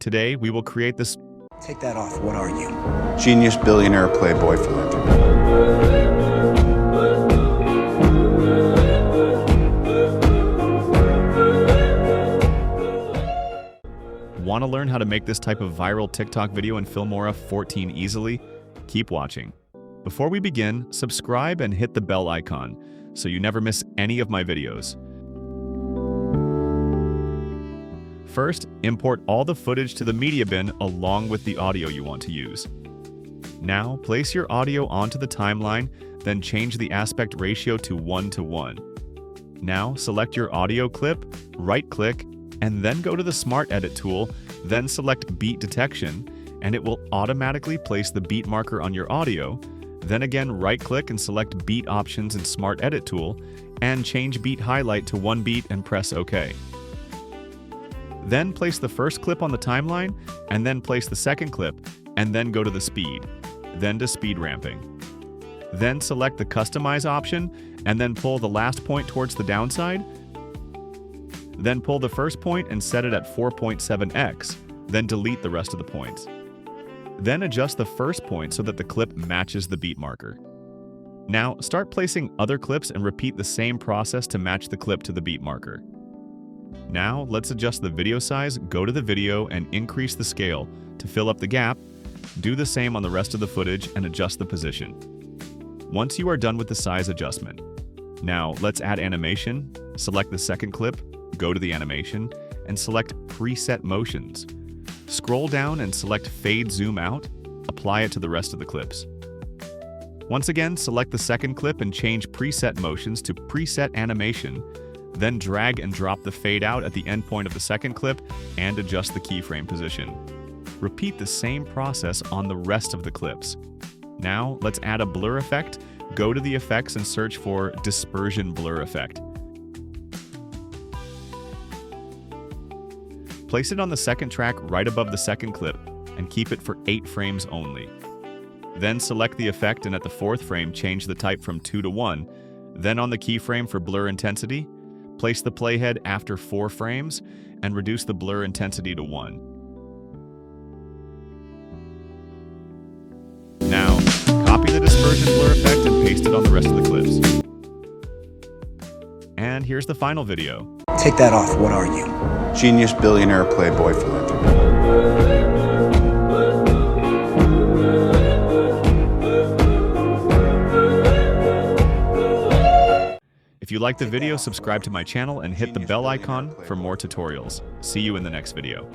Today, we will create this. Take that off. What are you? Genius, billionaire, playboy, philanthropist. Want to learn how to make this type of viral TikTok video in Filmora 14 easily? Keep watching. Before we begin, subscribe and hit the bell icon so you never miss any of my videos. First, import all the footage to the media bin along with the audio you want to use. Now, place your audio onto the timeline, then change the aspect ratio to 1:1. Now, select your audio clip, right-click, and then go to the Smart Edit tool, then select Beat Detection, and it will automatically place the beat marker on your audio. Then again, right-click and select Beat Options in Smart Edit tool, and change Beat Highlight to 1 beat and press OK. Then place the first clip on the timeline, and then place the second clip, and then go to the speed, then to speed ramping. Then select the Customize option, and then pull the last point towards the downside. Then pull the first point and set it at 4.7x, then delete the rest of the points. Then adjust the first point so that the clip matches the beat marker. Now, start placing other clips and repeat the same process to match the clip to the beat marker. Now, let's adjust the video size, go to the video, and increase the scale to fill up the gap. Do the same on the rest of the footage and adjust the position. Once you are done with the size adjustment. Now, let's add animation. Select the second clip, go to the animation, and select Preset Motions. Scroll down and select Fade Zoom Out. Apply it to the rest of the clips. Once again, select the second clip and change Preset Motions to Preset Animation. Then drag and drop the fade out at the end point of the second clip and adjust the keyframe position. Repeat the same process on the rest of the clips. Now, let's add a blur effect. Go to the effects and search for Dispersion Blur Effect. Place it on the second track right above the second clip and keep it for 8 frames only. Then select the effect and at the 4th frame change the type from 2 to 1. Then on the keyframe for blur intensity, place the playhead after 4 frames and reduce the blur intensity to 1. Now, copy the dispersion blur effect and paste it on the rest of the clips. And here's the final video. Take that off. What are you? Genius, billionaire, playboy, philanthropist. If you liked the video, subscribe to my channel and hit the bell icon for more tutorials. See you in the next video.